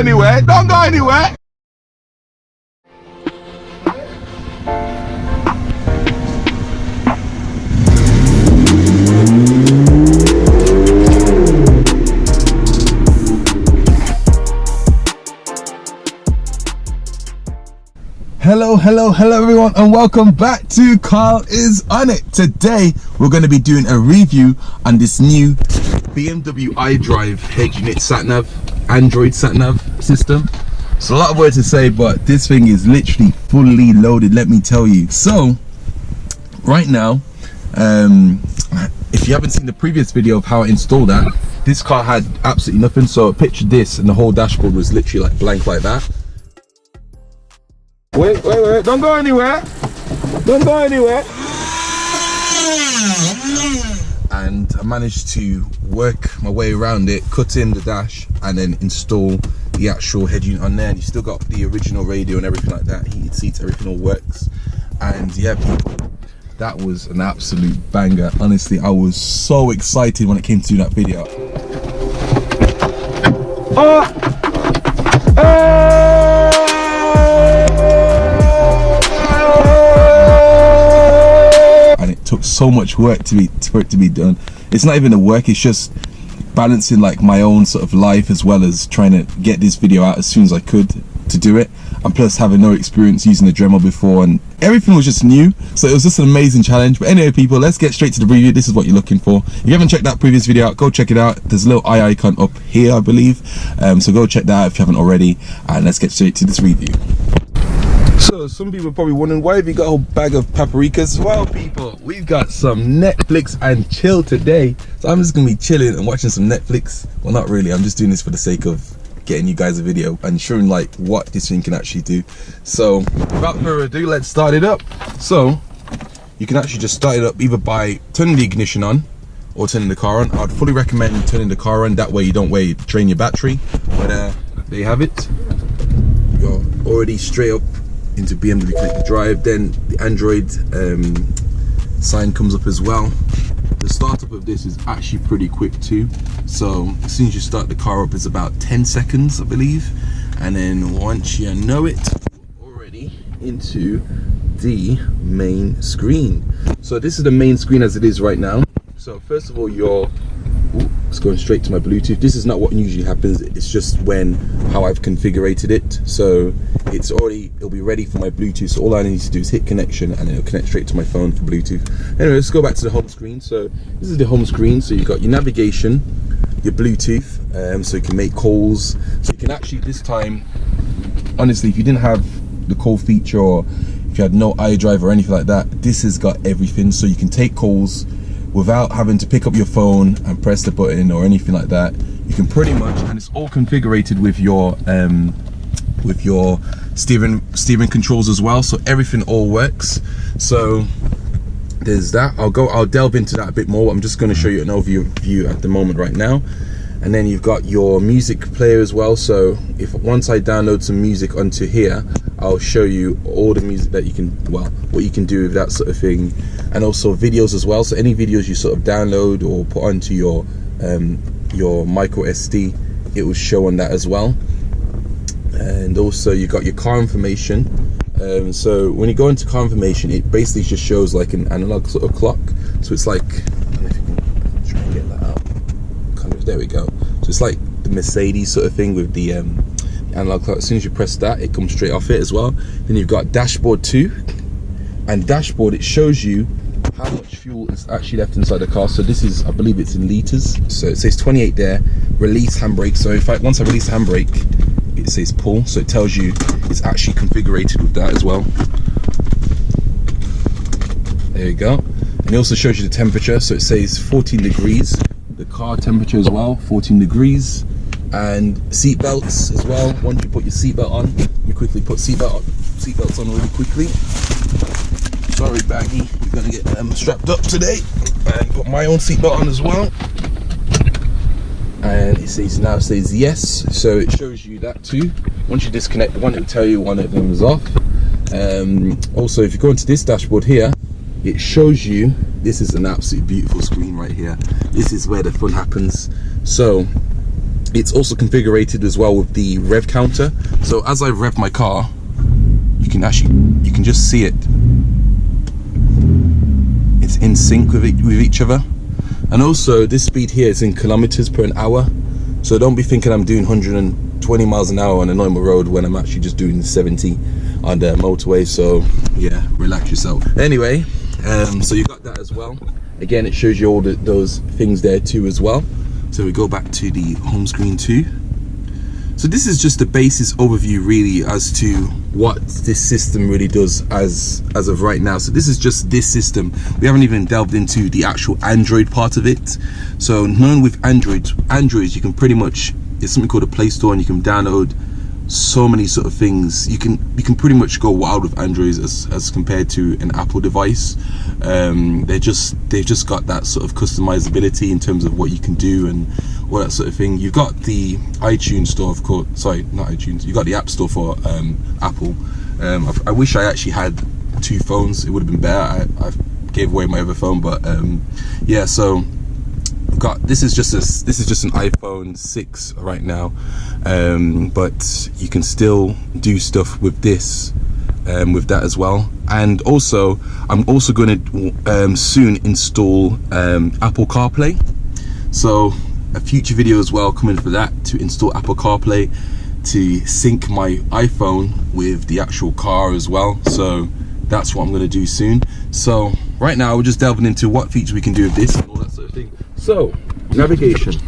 anywhere. Don't go anywhere. Hello everyone, and welcome back to Carl is on it. Today we're going to be doing a review on this new BMW iDrive Headunit sat-nav, Android sat-nav system. It's a lot of words to say, but this thing is literally fully loaded, let me tell you. So right now, if you haven't seen the previous video of how I installed that, this car had absolutely nothing. So picture this, and the whole dashboard was literally like blank like that. Wait, don't go anywhere. Don't go anywhere. And I managed to work my way around it, cut in the dash, and then install the actual head unit on there. And you still got the original radio and everything like that, heated seats, everything all works. And yeah, people, that was an absolute banger. Honestly, I was so excited when it came to do that video. Took so much work for it to be done. It's not even the work, it's just balancing like my own sort of life as well as trying to get this video out as soon as I could to do it, and plus having no experience using the Dremel before, and everything was just new, so it was just an amazing challenge. But anyway people, let's get straight to the review. This is what you're looking for. If you haven't checked that previous video out, go check it out. There's a little eye icon up here, I believe, so go check that out if you haven't already, and let's get straight to this review. So some people are probably wondering, why have you got a whole bag of paprikas? Well people, we've got some Netflix and chill today, so I'm just gonna be chilling and watching some Netflix. Well, not really, I'm just doing this for the sake of getting you guys a video and showing like what this thing can actually do. So without further ado, let's start it up. So you can actually just start it up either by turning the ignition on or turning the car on. I'd fully recommend turning the car on, that way you don't drain your battery. But there you have it, you're already straight up into BMW Connected Drive. Then the Android sign comes up as well. The startup of this is actually pretty quick too, so as soon as you start the car up, it's about 10 seconds I believe, and then once you know it, we're already into the main screen. So this is the main screen as it is right now. So first of all, it's going straight to my Bluetooth. This is not what usually happens, it's just how I've configured it. So it'll be ready for my Bluetooth, so all I need to do is hit connection and it'll connect straight to my phone for Bluetooth. Anyway, let's go back to the home screen. So this is the home screen. So you've got your navigation, your Bluetooth, so you can make calls. So you can actually, this time, honestly, if you didn't have the call feature, or if you had no iDrive or anything like that, this has got everything. So you can take calls without having to pick up your phone and press the button or anything like that. You can pretty much, and it's all configured with your steering controls as well, so everything all works. So there's that. I'll delve into that a bit more. I'm just going to show you an overview at the moment right now. And then you've got your music player as well. So once I download some music onto here, I'll show you all the music that you can, well, what you can do with that sort of thing, and also videos as well. So any videos you sort of download or put onto your micro SD, it will show on that as well. And also you got your car information. So when you go into car information, it basically just shows like an analog sort of clock. So it's like, I don't know if you can try and get that out. Kind of, there we go. So it's like the Mercedes sort of thing with the analog clock. As soon as you press that, it comes straight off it as well. Then you've got dashboard 2, and dashboard, it shows you how much fuel is actually left inside the car. So this is, I believe it's in liters. So it says 28 there. Release handbrake. So once I release the handbrake, it says pull, so it tells you it's actually configured with that as well. There you go. And it also shows you the temperature, so it says 14 degrees. The car temperature as well, 14 degrees. And seat belts as well. Once you put your seatbelt on, you quickly put seatbelts on really quickly. Sorry baggy, we're gonna get strapped up today, and put my own seatbelt on as well. And it says yes, so it shows you that too. Once you disconnect one, it'll tell you one of them is off. Also, if you go into this dashboard here, it shows you, this is an absolutely beautiful screen right here. This is where the fun happens. So It's also configured as well with the rev counter. So as I rev my car, you can just see it. It's in sync with each other. And also this speed here is in kilometers per an hour. So don't be thinking I'm doing 120 miles an hour on a normal road when I'm actually just doing 70 on the motorway. So yeah, relax yourself. Anyway, so you got that as well. Again, it shows you all those things there too as well. So we go back to the home screen too. So this is just the basis overview really as to what this system really does as of right now. So this is just this system. We haven't even delved into the actual Android part of it. So knowing with Androids, you can pretty much, there's something called a Play Store, and you can download so many sort of things. You can pretty much go wild with Androids as compared to an Apple device. They've just got that sort of customizability in terms of what you can do and all that sort of thing. You've got the iTunes store, of course. Sorry, not iTunes. You've got the App Store for Apple. I wish I actually had two phones. It would have been better. I gave away my other phone, but yeah. So this is just an iPhone 6 right now, but you can still do stuff with this, with that as well. And also I'm also going to soon install Apple CarPlay. So a future video as well coming for that, to install Apple CarPlay to sync my iPhone with the actual car as well. So that's what I'm going to do soon. So right now we're just delving into what features we can do with this and all that sort of thing. So navigation.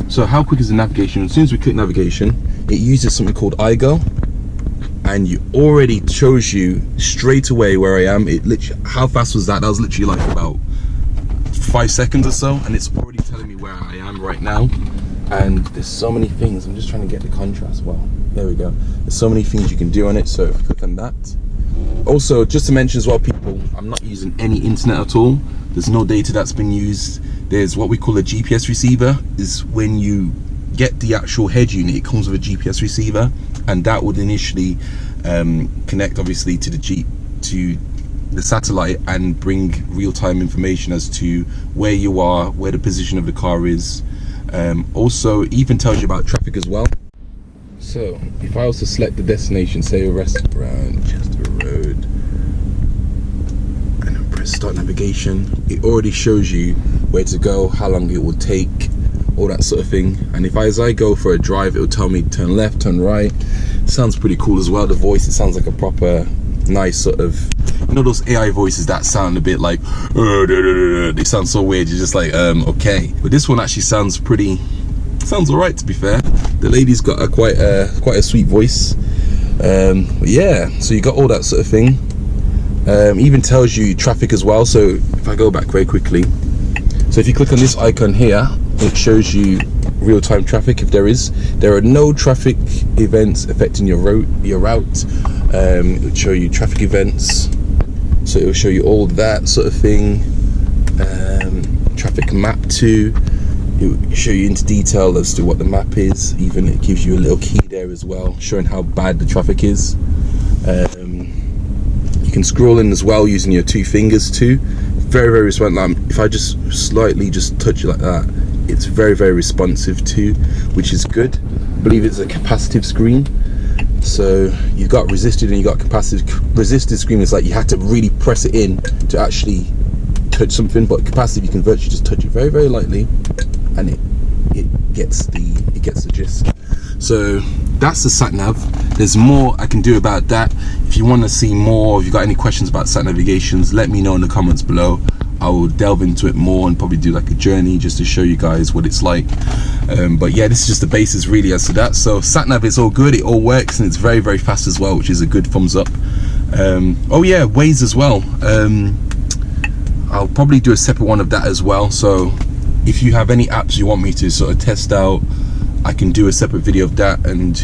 So how quick is the navigation? As soon as we click navigation, it uses something called iGo, and you already shows you straight away where I am. It literally, how fast was that? That was literally like about 5 seconds or so, and it's already telling me where I am right now. And there's so many things. I'm just trying to get the contrast. Well, there we go. There's so many things you can do on it. So if I click on that, also just to mention as well, people, I'm not using any internet at all. There's no data that's been used. There's what we call a GPS receiver. Is when you get the actual head unit, it comes with a GPS receiver, and that would initially connect obviously to the satellite and bring real-time information as to where you are, where the position of the car is. Also even tells you about traffic as well. So if I was to select the destination, say a restaurant, Chester Road, and then press start navigation, it already shows you where to go, how long it will take, all that sort of thing. And if as I go for a drive, it will tell me turn left, turn right. Sounds pretty cool as well. The voice, it sounds like a proper nice sort of, you know, those AI voices that sound a bit like they sound so weird. You're just like okay, but this one actually sounds all right, to be fair. The lady's got quite a sweet voice. Yeah, so you got all that sort of thing. Even tells you traffic as well. So if I go back very quickly, so if you click on this icon here, it shows you real-time traffic. If there are no traffic events affecting your route, it will show you traffic events. So it will show you all that sort of thing. Traffic map too. It will show you into detail as to what the map is. Even it gives you a little key there as well, showing how bad the traffic is. You can scroll in as well using your two fingers too. Very, very responsive. If I just slightly just touch it like that, it's very, very responsive too, which is good. I believe it's a capacitive screen. So you've got resisted and you've got capacitive. Resisted screen is like you have to really press it in to actually touch something, but capacitive you can virtually just touch it very, very lightly, and it gets the gist. So that's the sat nav. There's more I can do about that. If you want to see more, if you've got any questions about sat navigations, let me know in the comments below. I will delve into it more and probably do like a journey just to show you guys what it's like. But yeah, this is just the basis really as to that. So sat nav is all good, it all works, and it's very, very fast as well, which is a good thumbs up. Oh yeah, Waze as well. I'll probably do a separate one of that as well. So if you have any apps you want me to sort of test out, I can do a separate video of that, and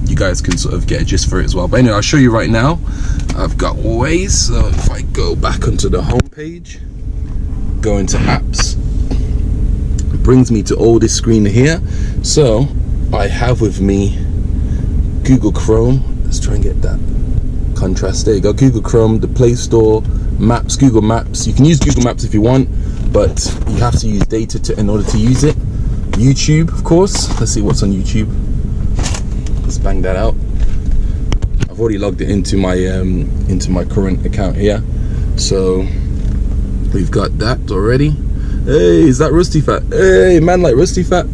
you guys can sort of get a gist for it as well. But anyway, I'll show you right now. I've got Waze. So if I go back onto the home page, go into apps, it brings me to all this screen here. So I have with me Google Chrome. Let's try and get that contrast. There you go. Google Chrome, the Play Store, Maps, Google Maps. You can use Google Maps if you want, but you have to use data in order to use it. YouTube, of course. Let's see what's on YouTube. Let's bang that out. I've already logged it into my current account here, so we've got that already. Hey, is that Rusty Fat? Hey, man, like Rusty Fat.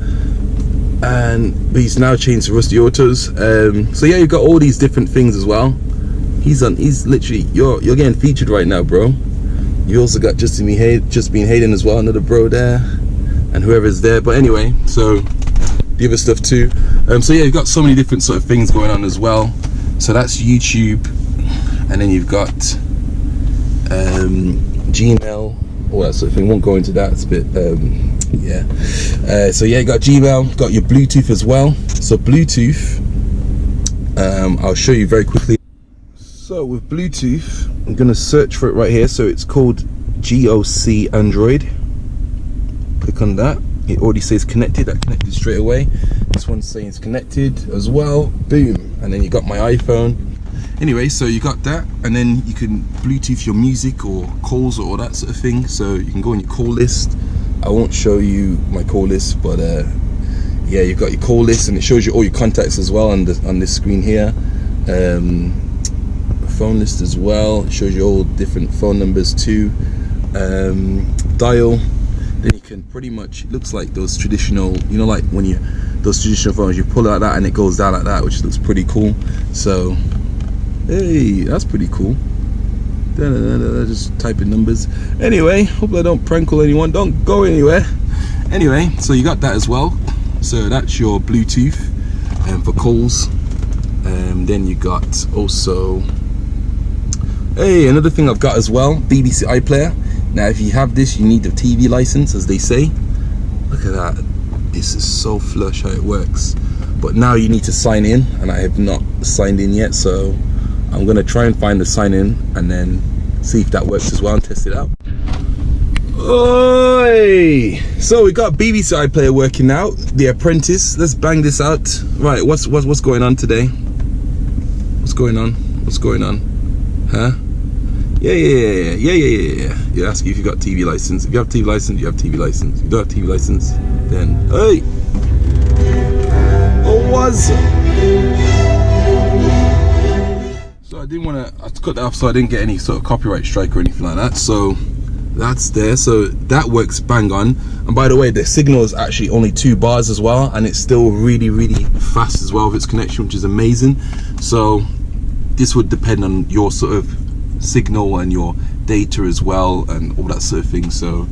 And he's now changed to Rusty Autos. So yeah, you've got all these different things as well. He's literally, you're getting featured right now, bro. You also got Just Been Hayden as well, another bro there, and whoever's there. But anyway, so the other stuff too. So yeah, you've got so many different sort of things going on as well. So that's YouTube, and then you've got Gmail, all that sort of thing. Won't go into that. It's a bit yeah. So yeah, you got Gmail, got your Bluetooth as well. So Bluetooth, I'll show you very quickly. So with Bluetooth, I'm gonna search for it right here. So it's called GOC Android. Click on that. It already says connected. That connected straight away. This one's saying it's connected as well. Boom. And then you got my iPhone. Anyway, so you got that, and then you can Bluetooth your music or calls or all that sort of thing. So you can go on your call list. I won't show you my call list, but yeah, you've got your call list, and it shows you all your contacts as well on this screen here. Phone list as well. It shows you all different phone numbers too. Dial. Then you can pretty much, it looks like those traditional, you know, like when those traditional phones, you pull out that and it goes down like that, which looks pretty cool. So hey, that's pretty cool. Just type in numbers. Anyway, hope I don't prank call anyone. Don't go anywhere. Anyway, so you got that as well. So that's your Bluetooth for calls. Then you got also, hey, another thing I've got as well, BBC iPlayer. Now if you have this, you need a TV license, as they say. Look at that. This is so flush how it works. But now you need to sign in, and I have not signed in yet, so I'm gonna try and find the sign in and then see if that works as well and test it out. Oi! So we got BBC iPlayer working now. The Apprentice. Let's bang this out. Right, what's going on today? What's going on? What's going on? Huh? Yeah. You ask you if you got TV license. If you have TV license, you have TV license. If you don't have TV license, then hey! What was it? So I didn't want to. I cut that off so I didn't get any sort of copyright strike or anything like that. So that's there. So that works bang on. And by the way, the signal is actually only 2 bars as well, and it's still really fast as well with its connection, which is amazing. So this would depend on your sort of signal and your data as well and all that sort of thing. So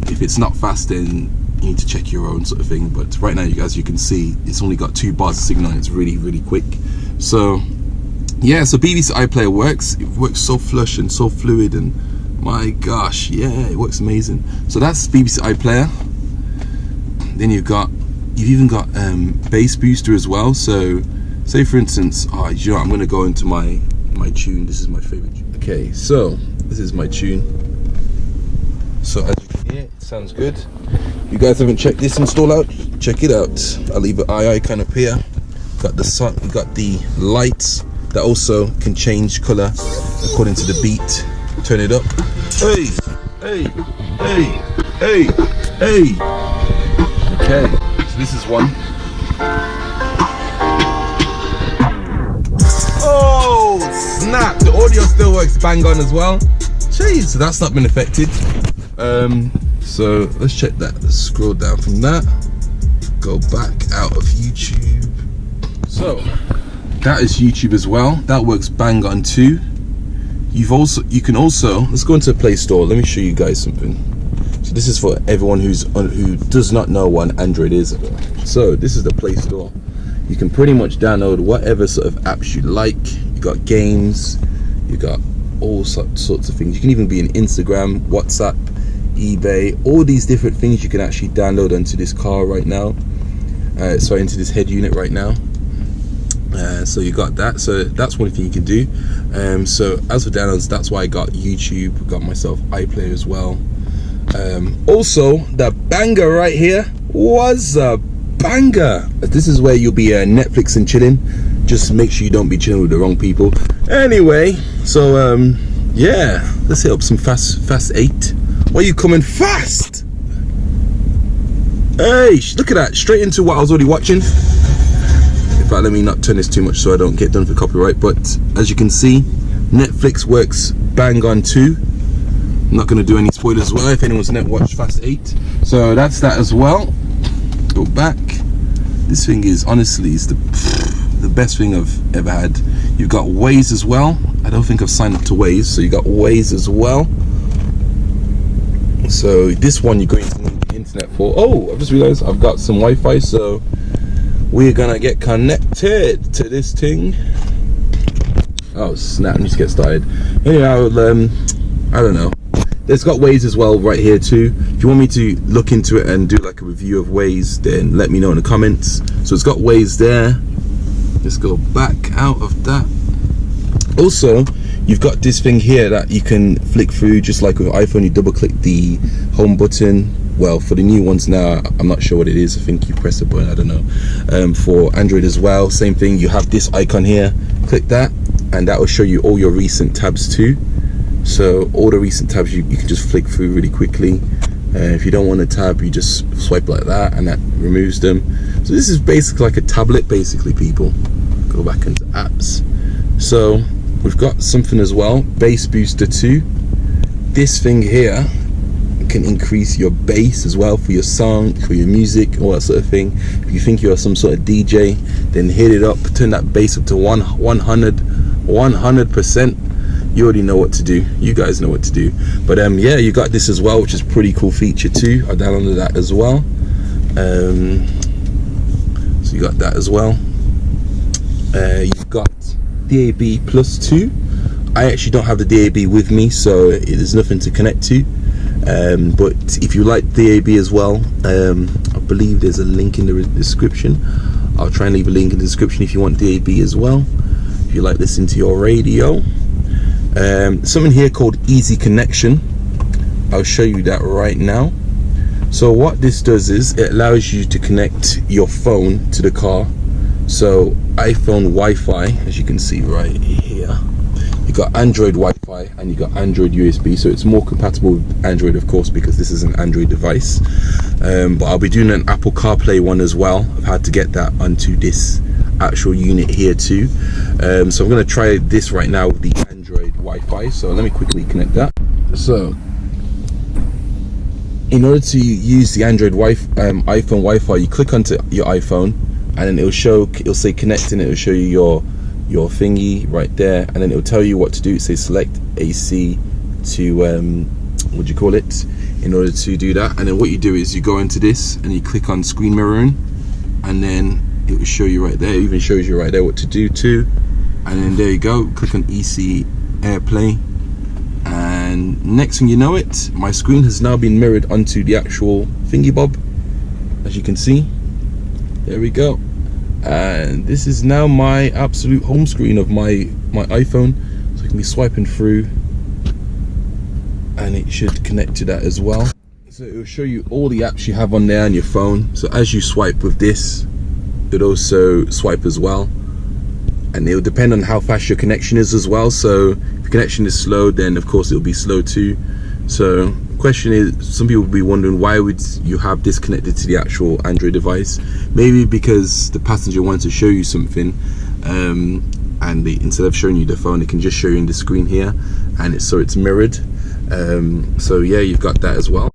if it's not fast, then you need to check your own sort of thing. But right now, as you can see, it's only got 2 bars of signal and it's really quick. So yeah, so BBC iPlayer works. It works so flush and so fluid, and my gosh, yeah, it works amazing. So that's BBC iPlayer. Then you've even got bass booster as well. So say for instance, you know, I'm gonna go into my tune. This is my favorite tune. Okay, so this is my tune. So as you can hear, it sounds good. You guys haven't checked this install out? Check it out. I'll leave an icon up here. Got the sun, got the lights that also can change color according to the beat. Turn it up. Hey. Okay, so this is one. Oh snap! The audio still works bang on as well. Jeez, so that's not been affected. So let's check that. Let's scroll down from that. Go back out of YouTube. So that is YouTube as well. That works bang on too. You can also let's go into the Play Store. Let me show you guys something. So this is for everyone who does not know what an Android is. So this is the Play Store. You can pretty much download whatever sort of apps you like. You got games, you got all sorts of things. You can even be in Instagram, WhatsApp, eBay, all these different things you can actually download onto this car right now. Into this head unit right now. So you got that. So that's one thing you can do. So as for downloads, that's why I got YouTube, got myself iPlayer as well. Also, the banger right here was a banger. This is where you'll be Netflix and chilling. Just make sure you don't be chilling with the wrong people. Anyway, so yeah, let's hit up some fast 8. Why are you coming fast? Hey, look at that, straight into what I was already watching. In fact, let me not turn this too much so I don't get done for copyright. But as you can see, Netflix works bang on too. I'm not going to do any spoilers as well if anyone's never watched Fast 8. So that's that as well. Go back. This thing is honestly the best thing I've ever had. You've got Waze as well. I don't think I've signed up to Waze, so you got Waze as well. So this one you're going to need the internet for. Oh, I've just realized I've got some Wi-Fi, so we're gonna get connected to this thing. Oh snap, let's get started. Anyhow, I don't know. It's got Waze as well right here too. If you want me to look into it and do like a review of Waze, then let me know in the comments. So it's got Waze there. Let's go back out of that. Also, you've got this thing here that you can flick through, just like with iPhone. You double click the home button. Well, for the new ones now, I'm not sure what it is. I think you press a button, I don't know. For Android as well, same thing. You have this icon here, click that, and that will show you all your recent tabs too. So all the recent tabs you can just flick through really quickly. If you don't want a tab, you just swipe like that and that removes them. So this is basically like a tablet, basically, people. Go back into apps. So we've got something as well, bass booster 2. This thing here can increase your bass as well for your song, for your music, all that sort of thing. If you think you're some sort of DJ, then hit it up, turn that bass up to 100%. You already know what to do. You guys know what to do. But yeah, you got this as well, which is a pretty cool feature too. I downloaded that as well. So you got that as well. You've got DAB plus 2. I actually don't have the DAB with me, so there's nothing to connect to. But if you like DAB as well, I believe there's a link in the description. I'll try and leave a link in the description if you want DAB as well, if you like listening to your radio. Something here called Easy Connection. I'll show you that right now. So what this does is it allows you to connect your phone to the car. So iPhone Wi-Fi, as you can see right here, you got Android Wi-Fi and you got Android USB, so it's more compatible with Android, of course, because this is an Android device. But I'll be doing an Apple CarPlay one as well. I've had to get that onto this actual unit here too. So I'm going to try this right now with the Android Wi-Fi. So let me quickly connect that. So in order to use the Android iPhone Wi-Fi, you click onto your iPhone, and then it'll say connect, and it'll show you your thingy right there, and then it'll tell you what to do. It says select AC to what do you call it, in order to do that. And then what you do is you go into this and you click on screen mirroring, and then it will show you right there. It even shows you right there what to do too. And then there you go, click on EC AirPlay, and next thing you know it, my screen has now been mirrored onto the actual thingy bob, as you can see. There we go, and this is now my absolute home screen of my iPhone. So I can be swiping through, and it should connect to that as well. So it will show you all the apps you have on there on your phone. So as you swipe with this, it also swipe as well, and it'll depend on how fast your connection is as well. So if your connection is slow, then of course it'll be slow too. So the question is, some people will be wondering, why would you have this connected to the actual Android device? Maybe because the passenger wants to show you something, and instead of showing you the phone, it can just show you in the screen here, and it's mirrored. So yeah, you've got that as well.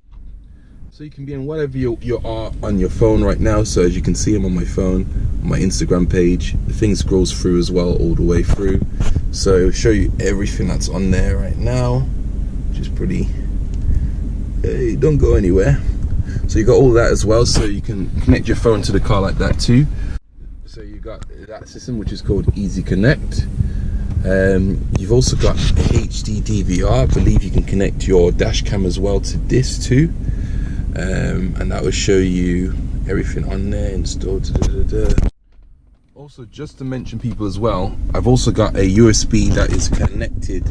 So you can be in whatever you are on your phone right now. So as you can see, I'm on my phone, on my Instagram page. The thing scrolls through as well, all the way through. So it'll show you everything that's on there right now, which is pretty, hey, don't go anywhere. So you got all that as well, so you can connect your phone to the car like that too. So you got that system, which is called Easy Connect. You've also got HD DVR. I believe you can connect your dash cam as well to this too. And that will show you everything on there installed. Also, just to mention people as well, I've also got a USB that is connected.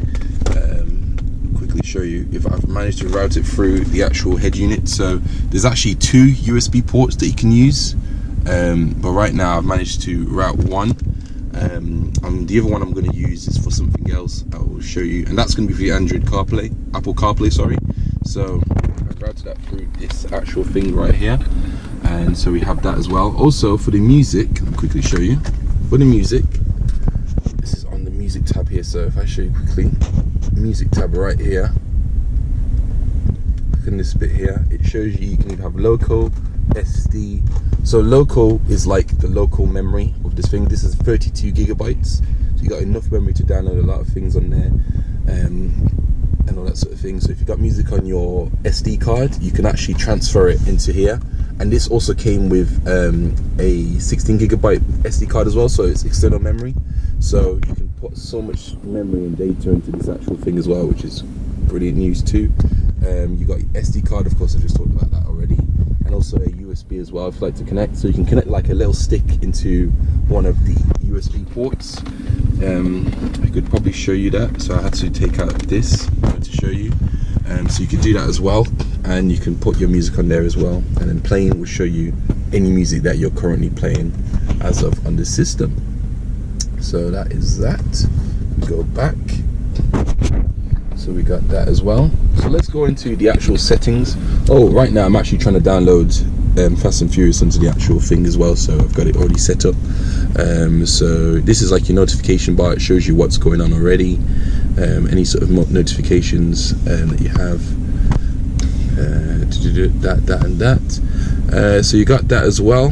Quickly show you if I've managed to route it through the actual head unit. So there's actually 2 USB ports that you can use, but right now I've managed to route one. And the other one I'm going to use is for something else. I will show you, and that's going to be for the Android CarPlay, Apple CarPlay, sorry. So I've routed that through this actual thing right here, and so we have that as well. Also for the music, I'll quickly show you. For the music, this is on the music tab here, so if I show you quickly, music tab right here, look in this bit here, it shows you can either have local, SD. So local is like the local memory of this thing. This is 32 gigabytes, so you got enough memory to download a lot of things on there, and all that sort of thing. So if you got music on your SD card, you can actually transfer it into here. And this also came with a 16 gigabyte SD card as well, so it's external memory. So you can put so much memory and data into this actual thing as well, which is brilliant news too. You got your SD card, of course, I just talked about that already, and also a USB as well if you like to connect. So you can connect like a little stick into one of the USB ports. I could probably show you that, so I had to take out this to show you. So you can do that as well, and you can put your music on there as well, and then playing will show you any music that you're currently playing as of on the system. So that is that. Go back. So we got that as well. So let's go into the actual settings. Oh, right now I'm actually trying to download Fast and Furious onto the actual thing as well, so I've got it already set up. So this is like your notification bar. It shows you what's going on already, any sort of notifications that you have, that and that. So you got that as well.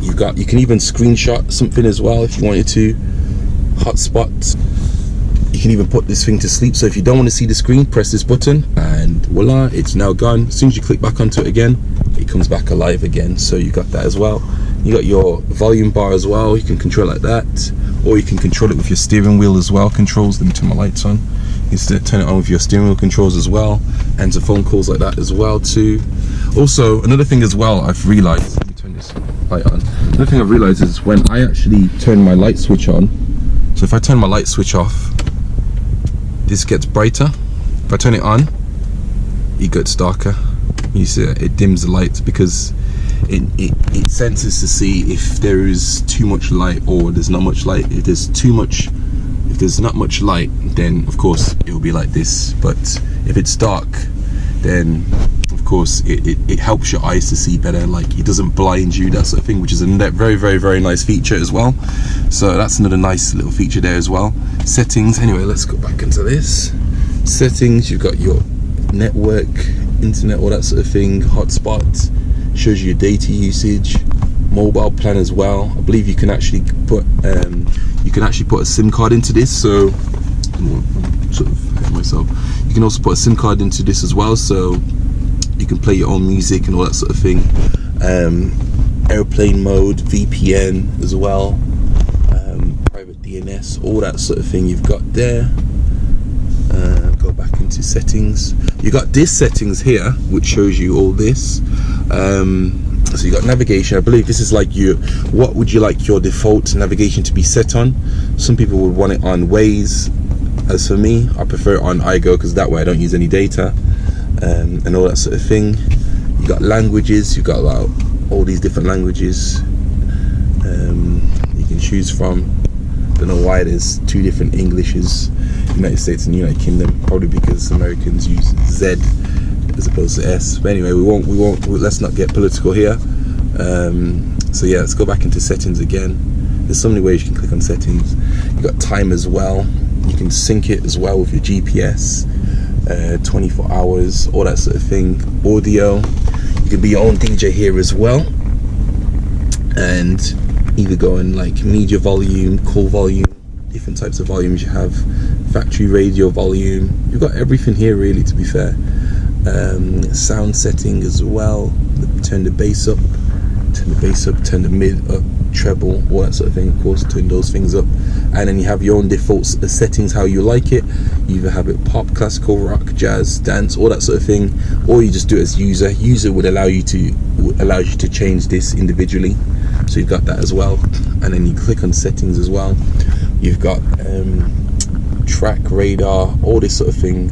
You can even screenshot something as well if you wanted to. Hotspots. You can even put this thing to sleep, so if you don't want to see the screen, press this button and voila, it's now gone. As soon as you click back onto it again, it comes back alive again. So you got that as well. You got your volume bar as well, you can control it like that, or you can control it with your steering wheel as well. Controls, let me turn my lights on. You can turn it on with your steering wheel controls as well, and to phone calls like that as well too. Also, another thing as well I've realized, let me turn this light on. Another thing I've realized is when I actually turn my light switch on, so if I turn my light switch off, this gets brighter. If I turn it on, it gets darker. You see it dims the lights because it senses to see if there is too much light or there's not much light. If there's not much light, then of course it will be like this. But if it's dark, then of course it helps your eyes to see better. Like it doesn't blind you, that sort of thing, which is a very nice feature as well. So that's another nice little feature there as well. Settings, anyway, let's go back into this. Settings, you've got your network, internet, all that sort of thing. Hotspot, shows you your data usage. Mobile plan as well. I believe you can actually put a SIM card into this, so sort of hit myself. You can also put a SIM card into this as well, so you can play your own music and all that sort of thing. Airplane mode, VPN as well, private DNS, all that sort of thing you've got there. Go back into settings. You got this settings here, which shows you all this. So you got navigation. I believe this is like what would you like your default navigation to be set on. Some people would want it on Waze. As for me, I prefer it on iGo because that way I don't use any data, and all that sort of thing. You got languages. You got like all these different languages you can choose from. Don't know why there's two different Englishes, United States and United Kingdom. Probably because Americans use Z as opposed to S. But anyway, let's not get political here. So yeah, let's go back into settings again. There's so many ways you can click on settings. You got time as well. You can sync it as well with your GPS, 24 hours, all that sort of thing. Audio, you can be your own DJ here as well, and either go in like media volume, call volume, different types of volumes you have, factory radio volume. You've got everything here really, to be fair. Sound setting as well. Turn the bass up, turn the mid up, treble, all that sort of thing. Of course, turn those things up, and then you have your own default settings how you like it. You either have it pop, classical, rock, jazz, dance, all that sort of thing, or you just do it as user would allow you to change this individually. So you've got that as well, and then you click on settings as well. You've got track, radar, all this sort of thing,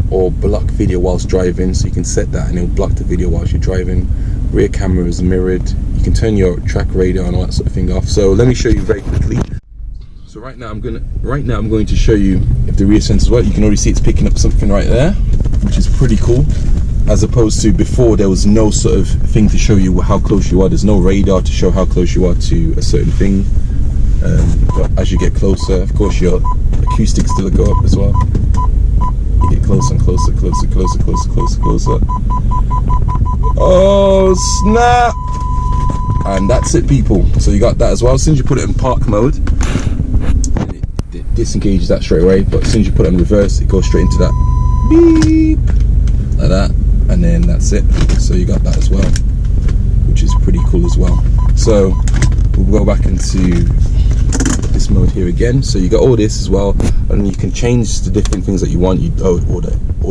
or block video whilst driving, so you can set that and it'll block the video whilst you're driving. Rear camera is mirrored. You can turn your track radar and all that sort of thing off. So let me show you very quickly. So right now I'm going to show you if the rear sensors work. You can already see it's picking up something right there, which is pretty cool, as opposed to before there was no sort of thing to show you how close you are. There's no radar to show how close you are to a certain thing. But as you get closer, of course, your acoustics still go up as well. You get closer and closer, closer, closer, closer, closer, closer. Oh snap! And that's it, people. So you got that as well. As soon as you put it in park mode, it disengages that straight away. But as soon as you put it in reverse, it goes straight into that beep, like that, and then that's it. So you got that as well, which is pretty cool as well. So we'll go back into this mode here again. So you got all this as well, and you can change the different things that you want. All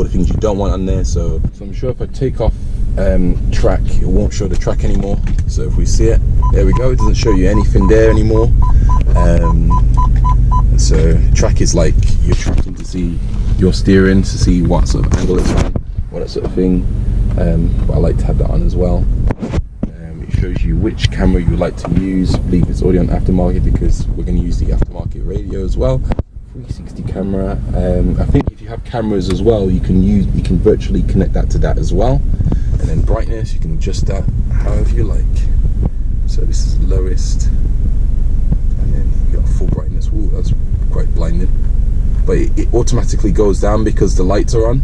the things you don't want on there. So I'm sure if I take off track, it won't show the track anymore. So if we see it, there we go. It doesn't show you anything there anymore. So track is like you're tracking to see your steering, to see what sort of angle it's on, or that sort of thing. But I like to have that on as well. It shows you which camera you like to use. I believe it's already on aftermarket because we're going to use the aftermarket radio as well. 360 camera. I think if you have cameras as well, you can virtually connect that to that as well. And then brightness, you can adjust that however you like. So this is the lowest, and then you got full brightness. Ooh, that's quite blinding. But it automatically goes down because the lights are on.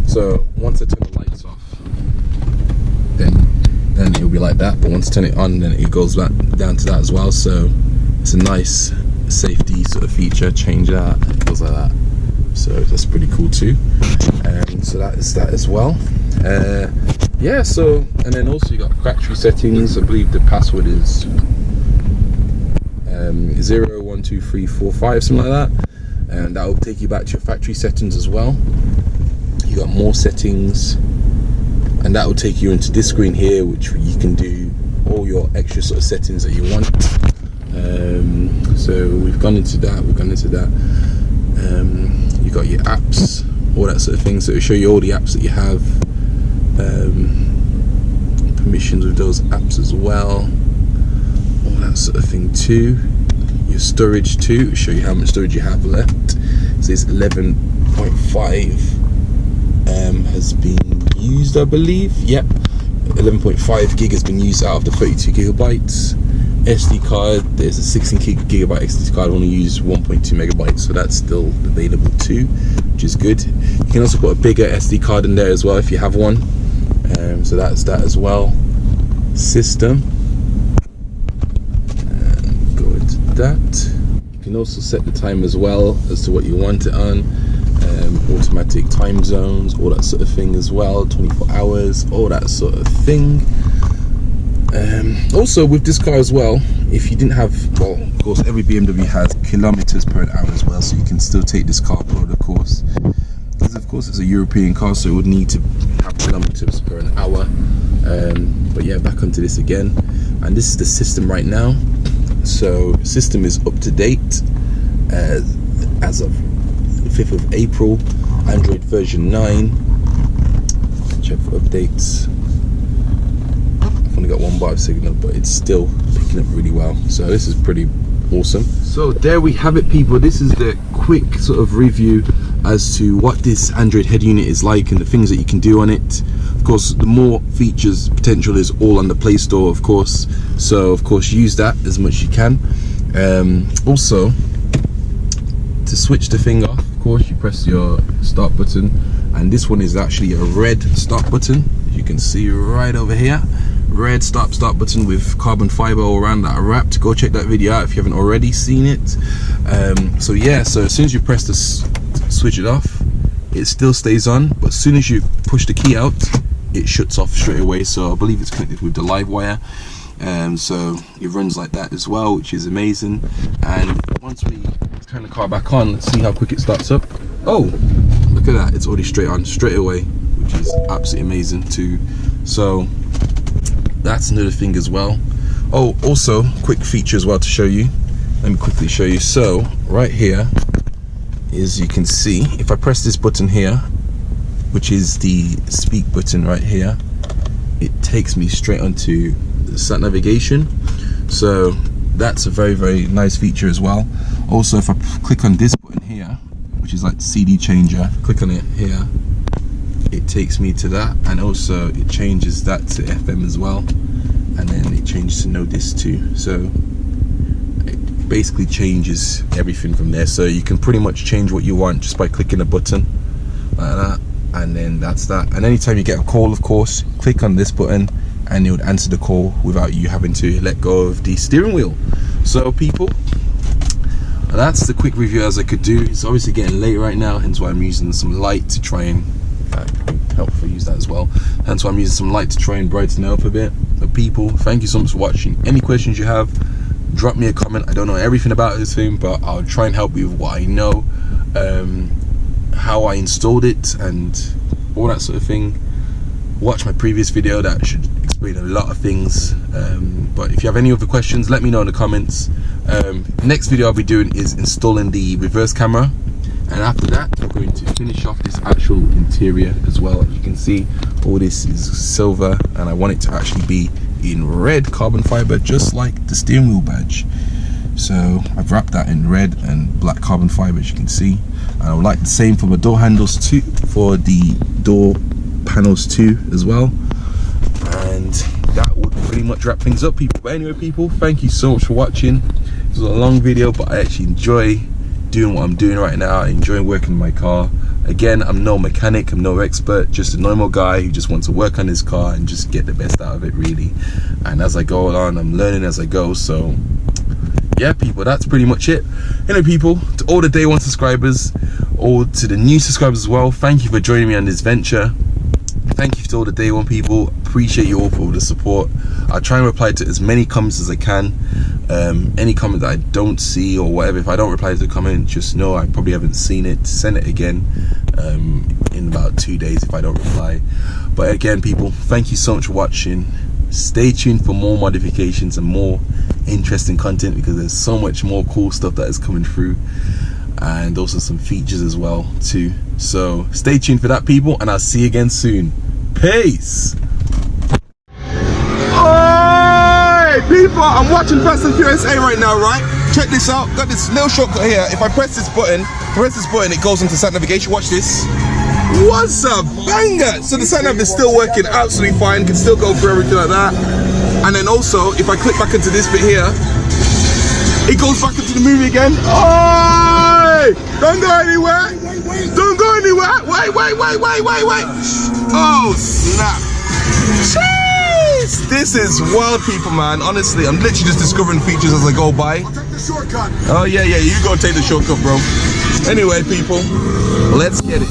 So once I turn the lights off, then it'll be like that. But once I turn it on, then it goes back down to that as well. So it's a nice safety sort of feature. Change that, it goes like that. So that's pretty cool too. So that is that as well. Yeah, so, and then also you got factory settings. I believe the password is 01234 something like that, and that will take you back to your factory settings as well. You got more settings, and that will take you into this screen here, which you can do all your extra sort of settings that you want. So we've gone into that. You got your apps, all that sort of thing. So it'll show you all the apps that you have. Permissions with those apps as well, all that sort of thing too. Your storage too, it'll show you how much storage you have left. So it's 11.5 has been used, I believe. Yep, 11.5 gig has been used out of the 32 gigabytes. SD card, there's a 16 gigabyte SD card, only use 1.2 megabytes, so that's still available too, which is good. You can also put a bigger SD card in there as well if you have one. So that's that as well. System, and go into that. You can also set the time as well as to what you want it on. Automatic time zones, all that sort of thing as well. 24 hours, all that sort of thing. Also with this car as well, if you didn't have, well, of course every BMW has kilometers per hour as well, so you can still take this car abroad, of course, because of course it's a European car, so it would need to have kilometers per hour. But yeah, back onto this again, and this is the system right now. So system is up to date as of 5th of April, Android version 9. Check for updates. I've only got one bar of signal, but it's still picking up really well, so this is pretty awesome. So there we have it, people. This is the quick sort of review as to what this Android head unit is like and the things that you can do on it. Of course, the more features potential is all on the Play Store, of course, so of course use that as much as you can. Also, to switch the thing off, of course, you press your start button, and this one is actually a red start button. You can see right over here, red start button with carbon fiber all around that wrapped. Go check that video out if you haven't already seen it. So yeah, so as soon as you press this, switch it off, it still stays on, but as soon as you push the key out, it shuts off straight away. So I believe it's connected with the live wire, so it runs like that as well, which is amazing. And once we turn the car back on, let's see how quick it starts up. Oh, look at that, it's already straight on straight away, which is absolutely amazing too. So that's another thing as well. Oh, also quick feature as well to show you. Let me quickly show you. So right here is, you can see if I press this button here, which is the speak button right here, it takes me straight onto the sat navigation. So that's a very, very nice feature as well. Also, if I click on this button here, which is like the CD changer, click on it here, it it takes me to that, and also it changes that to FM as well, and then it changes to no disc too. So it basically changes everything from there. So you can pretty much change what you want just by clicking a button like that, and then that's that. And anytime you get a call, of course, click on this button and it would answer the call without you having to let go of the steering wheel. So people, that's the quick review as I could do. It's obviously getting late right now, hence why I'm using some light to try and help if I use that as well. Hence why I'm using some light to try and brighten it up a bit. But people, thank you so much for watching. Any questions you have, drop me a comment. I don't know everything about this thing, but I'll try and help you with what I know, how I installed it and all that sort of thing. Watch my previous video, that should explain a lot of things. But if you have any other questions, let me know in the comments. Next video I'll be doing is installing the reverse camera, and after that I'm going to finish off this actual interior as well. As you can see, all this is silver and I want it to actually be in red carbon fiber, just like the steering wheel badge. So I've wrapped that in red and black carbon fiber, as you can see, and I would like the same for my door handles too, for the door panels too as well. And that would pretty much wrap things up, people. But anyway, people, thank you so much for watching. It was a long video, but I actually enjoy doing what I'm doing right now. I enjoy working in my car. Again, I'm no mechanic, I'm no expert, just a normal guy who just wants to work on his car and just get the best out of it, really. And as I go on, I'm learning as I go. So yeah, people, that's pretty much it. Anyway, people, to all the day one subscribers, or to the new subscribers as well, thank you for joining me on this venture. Thank you to all the day one people. Appreciate you all for all the support. I'll try and reply to as many comments as I can. Any comment that I don't see or whatever, if I don't reply to the comment, just know I probably haven't seen it. Send it again in about 2 days if I don't reply. But again, people, thank you so much for watching. Stay tuned for more modifications and more interesting content, because there's so much more cool stuff that is coming through, and also some features as well too. So stay tuned for that, people, and I'll see you again soon. Peace. Hey people, I'm watching Fast and Furious 8 right now, right? Check this out. Got this little shortcut here. If I press this button, it goes into sat navigation. Watch this. What's a banger! So the sat nav is still working absolutely fine, can still go through everything like that. And then also, if I click back into this bit here, it goes back into the movie again. Oh! Don't go anywhere! Don't go anywhere! Wait! Oh snap! Jeez! This is wild, people, man. Honestly, I'm literally just discovering features as I go by. I'll take the shortcut. Oh yeah, you go take the shortcut, bro. Anyway, people, let's get it.